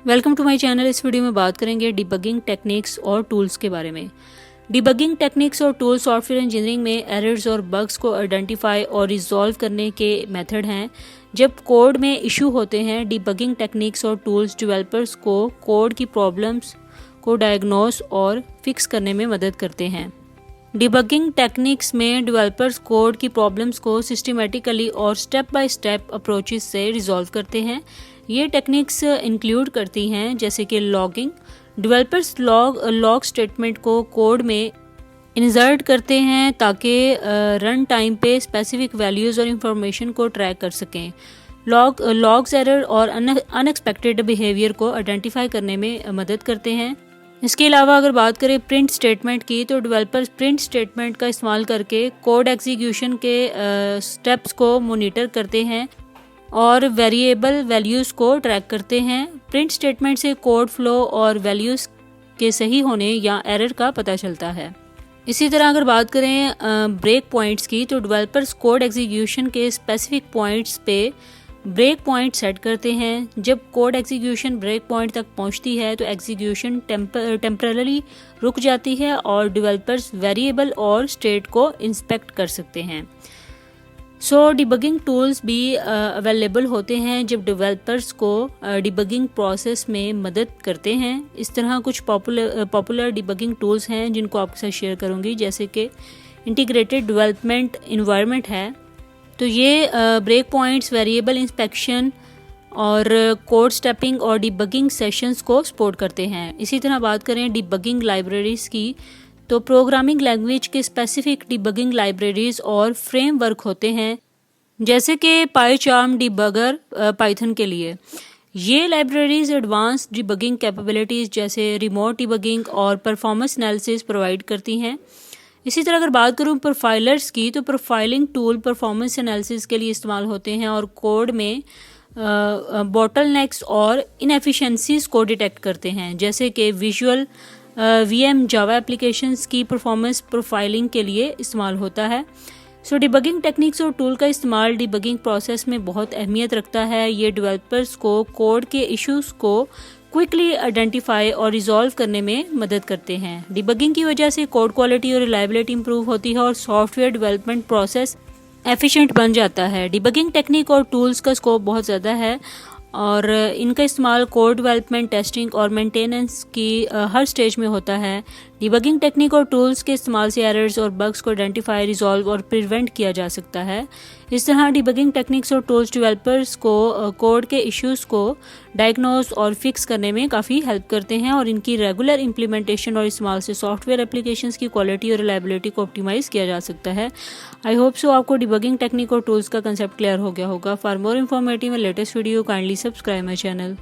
Welcome to my channel. इस video में बात करेंगे डिबगिंग टेक्निक्स और टूल्स के बारे में। डिबगिंग टेक्निक्स और टूल्स सॉफ्टवेयर इंजीनियरिंग में एरर्स और बग्स को आइडेंटिफाई और रिजॉल्व करने के मेथड हैं। जब कोड में इशू होते हैं, डिबगिंग टेक्निक्स और टूल्स डेवलपर्स को कोड की प्रॉब्लम्स को डायग्नोस और फिक्स करने में मदद करते हैं। डिबगिंग टेक्निक्स में डेवलपर्स कोड की प्रॉब्लम्स को सिस्टमेटिकली और स्टेप बाय स्टेप अप्रोचेस से रिजॉल्व करते हैं। ये टेक्निक्स इंक्लूड करती हैं जैसे कि लॉगिंग। डेवलपर्स लॉग स्टेटमेंट को कोड में इंसर्ट करते हैं ताकि रन टाइम पे स्पेसिफिक वैल्यूज़ और इंफॉर्मेशन को ट्रैक कर सकें। लॉग्स एरर और अनएक्सपेक्टेड बिहेवियर को आइडेंटिफाई करने में मदद करते हैं। इसके अलावा अगर बात करें प्रिंट स्टेटमेंट की, तो डेवलपर्स प्रिंट स्टेटमेंट का इस्तेमाल करके कोड एग्जीक्यूशन के स्टेप्स को मॉनिटर करते हैं और वेरिएबल वैल्यूज़ को ट्रैक करते हैं। प्रिंट स्टेटमेंट से कोड फ्लो और वैल्यूज़ के सही होने या एरर का पता चलता है। इसी तरह अगर बात करें ब्रेक पॉइंट्स की, तो डेवलपर्स कोड एग्जीक्यूशन के स्पेसिफिक पॉइंट्स पे ब्रेक पॉइंट सेट करते हैं। जब कोड एग्जीक्यूशन ब्रेक पॉइंट तक पहुंचती है तो एग्जीक्यूशन टेम्पररी रुक जाती है और डेवलपर्स वेरिएबल और स्टेट को इंस्पेक्ट कर सकते हैं। डिबगिंग टूल्स भी अवेलेबल होते हैं जब डेवलपर्स को डिबगिंग प्रोसेस में मदद करते हैं। इस तरह कुछ पॉपुलर डिबगिंग टूल्स हैं जिनको आपके साथ शेयर करूंगी, जैसे कि इंटीग्रेटेड डेवलपमेंट एनवायरनमेंट है। तो ये ब्रेक पॉइंट्स, वेरिएबल इंस्पेक्शन और कोड स्टेपिंग और डिबगिंग सेशंस को सपोर्ट करते हैं। इसी तरह बात करें डिबगिंग लाइब्रेरीज की, तो प्रोग्रामिंग लैंग्वेज के स्पेसिफिक डिबगिंग लाइब्रेरीज और फ्रेमवर्क होते हैं, जैसे कि पाईचार्म डिबगर पाइथन के लिए। ये लाइब्रेरीज एडवांस डिबगिंग कैपेबिलिटीज़ जैसे रिमोट डिबगिंग और परफॉर्मेंस एनालिसिस प्रोवाइड करती हैं। इसी तरह अगर बात करूं प्रोफाइलर्स की, तो प्रोफाइलिंग टूल परफॉर्मेंस एनालिसिस के लिए इस्तेमाल होते हैं और कोड में बॉटलनेक्स और इनएफिशिएंसीज को डिटेक्ट करते हैं, जैसे कि विजुअल VM जावा एप्लीकेशंस की परफॉर्मेंस प्रोफाइलिंग के लिए इस्तेमाल होता है। डिबगिंग टेक्निक्स और टूल का इस्तेमाल डिबगिंग प्रोसेस में बहुत अहमियत रखता है। ये डेवलपर्स को कोड के इश्यूज को क्विकली आइडेंटिफाई और रिजॉल्व करने में मदद करते हैं। डिबगिंग की वजह से कोड क्वालिटी और रिलायबिलिटी इंप्रूव होती है और सॉफ्टवेयर डेवलपमेंट प्रोसेस एफिशिएंट बन जाता है। डिबगिंग टेक्निक और टूल्स का स्कोप बहुत ज़्यादा है और इनका इस्तेमाल कोड डेवलपमेंट, टेस्टिंग और मेंटेनेंस की हर स्टेज में होता है। डिबगिंग टेक्निक और टूल्स के इस्तेमाल से एरर्स और बग्स को आइडेंटिफाई, रिजॉल्व और प्रिवेंट किया जा सकता है। इस तरह डिबगिंग टेक्निक्स और टूल्स डेवलपर्स को कोड के इश्यूज को डायग्नोस और फिक्स करने में काफ़ी हेल्प करते हैं और इनकी रेगुलर इम्प्लीमेंटेशन और इस्तेमाल से सॉफ्टवेयर एप्लीकेशंस की क्वालिटी और रिलायबिलिटी को ऑप्टिमाइज़ किया जा सकता है। आई होप सो आपको डिबगिंग टेक्निक और टूल्स का कंसेप्ट क्लियर हो गया होगा। For more informative and latest video kindly subscribe my channel.